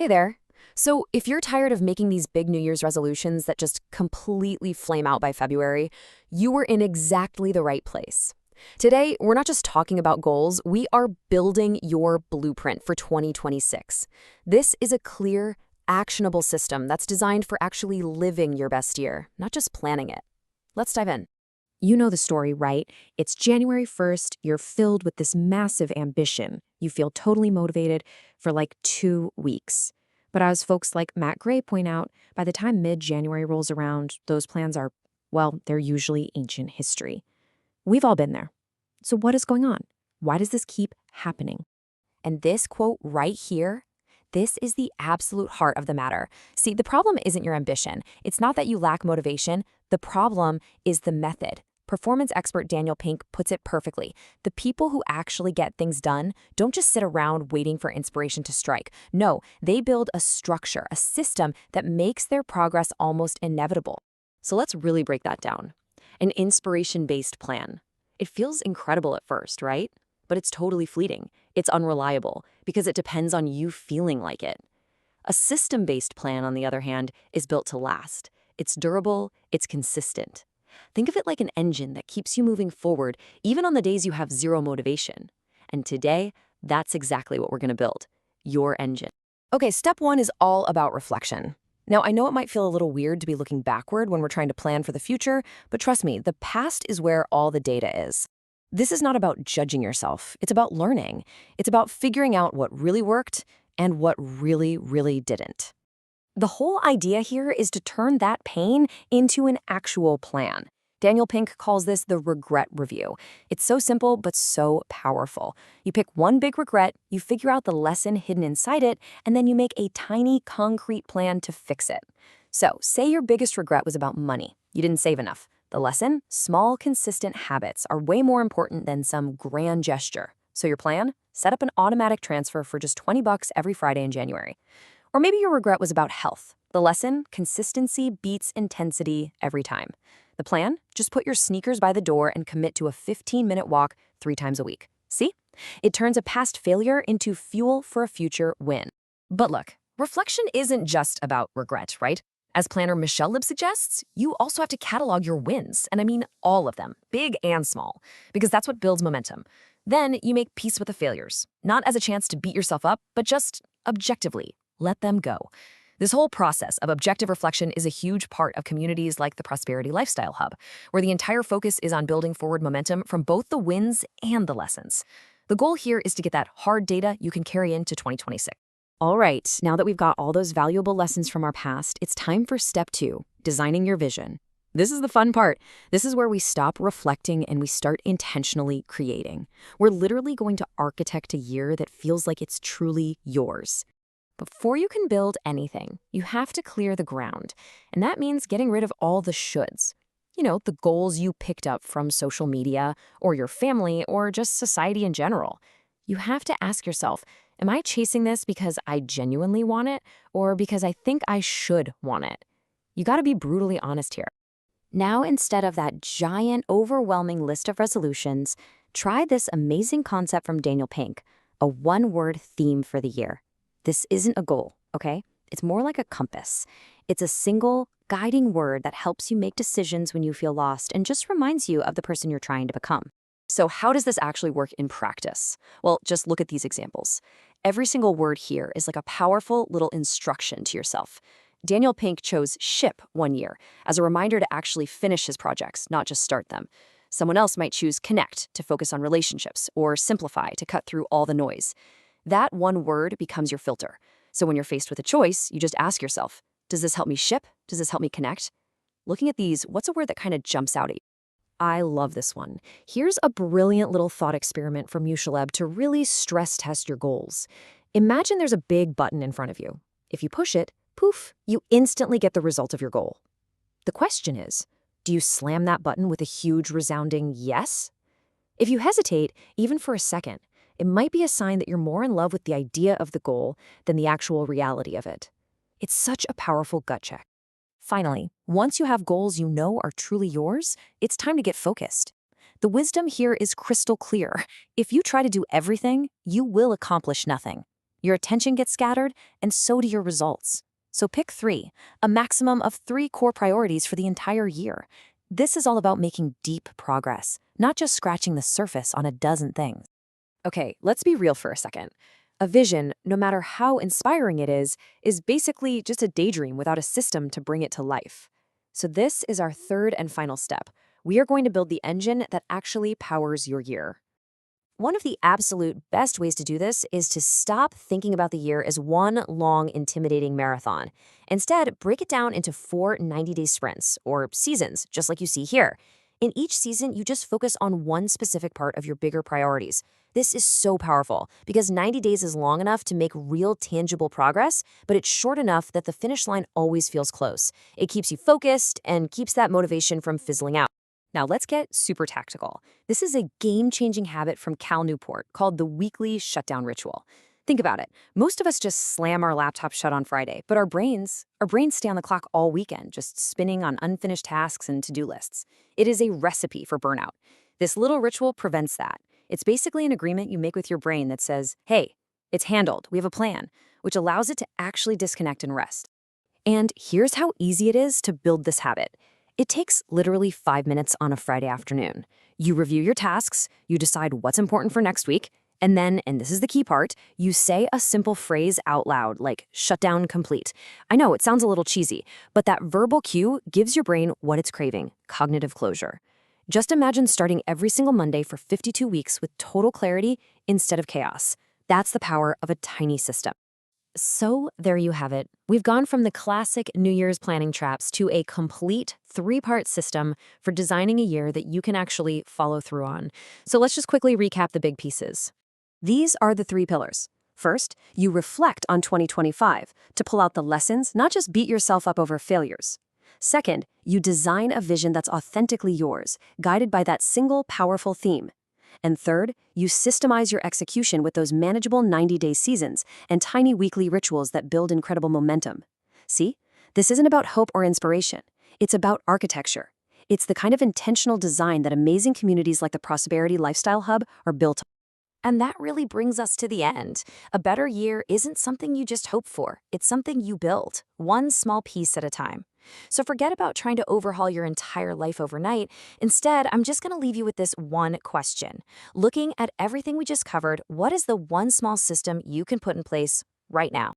Hey there. So, if you're tired of making these big New Year's resolutions that just completely flame out by February, you were in exactly the right place. Today, we're not just talking about goals, we are building your blueprint for 2026. This is a clear, actionable system that's designed for actually living your best year, not just planning it. Let's dive in. You know the story, right? It's January 1st, you're filled with this massive ambition. You feel totally motivated for like 2 weeks. But as folks like Matt Gray point out, by the time mid-January rolls around, those plans are, well, they're usually ancient history. We've all been there. So what is going on? Why does this keep happening? And this quote right here, this is the absolute heart of the matter. See, the problem isn't your ambition. It's not that you lack motivation. The problem is the method. Performance expert Daniel Pink puts it perfectly. The people who actually get things done don't just sit around waiting for inspiration to strike. No, they build a structure, a system that makes their progress almost inevitable. So let's really break that down. An inspiration-based plan. It feels incredible at first, right? But it's totally fleeting. It's unreliable because it depends on you feeling like it. A system-based plan, on the other hand, is built to last. It's durable, it's consistent. Think of it like an engine that keeps you moving forward even on the days you have zero motivation. And today, that's exactly what we're going to build, your engine. Okay, step one is all about reflection. Now, I know it might feel a little weird to be looking backward when we're trying to plan for the future, but trust me, the past is where all the data is. This is not about judging yourself. It's about learning. It's about figuring out what really worked and what really, really didn't. The whole idea here is to turn that pain into an actual plan. Daniel Pink calls this the regret review. It's so simple, but so powerful. You pick one big regret, you figure out the lesson hidden inside it, and then you make a tiny, concrete plan to fix it. So, say your biggest regret was about money. You didn't save enough. The lesson? Small, consistent habits are way more important than some grand gesture. So your plan? Set up an automatic transfer for just $20 every Friday in January. Or maybe your regret was about health. The lesson? Consistency beats intensity every time. The plan? Just put your sneakers by the door and commit to a 15-minute walk 3 times a week. See? It turns a past failure into fuel for a future win. But look, reflection isn't just about regret, right? As planner Michelle Lib suggests, you also have to catalog your wins, and I mean all of them, big and small, because that's what builds momentum. Then you make peace with the failures, not as a chance to beat yourself up, but just objectively. Let them go. This whole process of objective reflection is a huge part of communities like the Prosperity Lifestyle Hub, where the entire focus is on building forward momentum from both the wins and the lessons. The goal here is to get that hard data you can carry into 2026. All right, now that we've got all those valuable lessons from our past, it's time for step 2, designing your vision. This is the fun part. This is where we stop reflecting and we start intentionally creating. We're literally going to architect a year that feels like it's truly yours. Before you can build anything, you have to clear the ground, and that means getting rid of all the shoulds. You know, the goals you picked up from social media, or your family, or just society in general. You have to ask yourself, am I chasing this because I genuinely want it, or because I think I should want it? You gotta be brutally honest here. Now, instead of that giant, overwhelming list of resolutions, try this amazing concept from Daniel Pink, a one-word theme for the year. This isn't a goal, okay? It's more like a compass. It's a single, guiding word that helps you make decisions when you feel lost and just reminds you of the person you're trying to become. So how does this actually work in practice? Well, just look at these examples. Every single word here is like a powerful little instruction to yourself. Daniel Pink chose ship one year as a reminder to actually finish his projects, not just start them. Someone else might choose connect to focus on relationships or simplify to cut through all the noise. That one word becomes your filter. So when you're faced with a choice, you just ask yourself, does this help me ship? Does this help me connect? Looking at these, what's a word that kind of jumps out at you? I love this one. Here's a brilliant little thought experiment from Mushaleb to really stress test your goals. Imagine there's a big button in front of you. If you push it, poof, you instantly get the result of your goal. The question is, do you slam that button with a huge resounding yes? If you hesitate, even for a second, it might be a sign that you're more in love with the idea of the goal than the actual reality of it. It's such a powerful gut check. Finally, once you have goals you know are truly yours, it's time to get focused. The wisdom here is crystal clear. If you try to do everything, you will accomplish nothing. Your attention gets scattered, and so do your results. So pick 3, a maximum of 3 core priorities for the entire year. This is all about making deep progress, not just scratching the surface on a dozen things. Okay, let's be real for a second. A vision, no matter how inspiring it is basically just a daydream without a system to bring it to life. So this is our third and final step. We are going to build the engine that actually powers your year. One of the absolute best ways to do this is to stop thinking about the year as one long, intimidating marathon. Instead, break it down into 4 90-day sprints, or seasons, just like you see here. In each season, you just focus on one specific part of your bigger priorities. This is so powerful because 90 days is long enough to make real, tangible progress, but it's short enough that the finish line always feels close. It keeps you focused and keeps that motivation from fizzling out. Now let's get super tactical. This is a game-changing habit from Cal Newport called the weekly shutdown ritual. Think about it. Most of us just slam our laptop shut on Friday, but our brains stay on the clock all weekend, just spinning on unfinished tasks and to-do lists. It is a recipe for burnout. This little ritual prevents that. It's basically an agreement you make with your brain that says, hey, it's handled, we have a plan, which allows it to actually disconnect and rest. And here's how easy it is to build this habit. It takes literally 5 minutes on a Friday afternoon. You review your tasks, you decide what's important for next week, and then, and this is the key part, you say a simple phrase out loud, like shutdown complete. I know it sounds a little cheesy, but that verbal cue gives your brain what it's craving, cognitive closure. Just imagine starting every single Monday for 52 weeks with total clarity instead of chaos. That's the power of a tiny system. So there you have it. We've gone from the classic New Year's planning traps to a complete 3-part system for designing a year that you can actually follow through on. So let's just quickly recap the big pieces. These are the 3 pillars. First, you reflect on 2025 to pull out the lessons, not just beat yourself up over failures. Second, you design a vision that's authentically yours, guided by that single powerful theme. And third, you systemize your execution with those manageable 90-day seasons and tiny weekly rituals that build incredible momentum. See, this isn't about hope or inspiration. It's about architecture. It's the kind of intentional design that amazing communities like the Prosperity Lifestyle Hub are built on. And that really brings us to the end. A better year isn't something you just hope for. It's something you build, one small piece at a time. So forget about trying to overhaul your entire life overnight. Instead, I'm just going to leave you with this one question. Looking at everything we just covered, what is the one small system you can put in place right now?